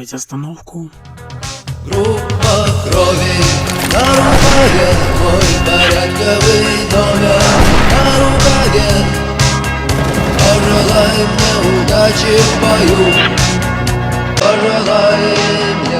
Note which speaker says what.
Speaker 1: ставить остановку.
Speaker 2: Группа крови нарушает мой порядковый номер на рукаве. Пожелай мне удачи в бою, пожелай мне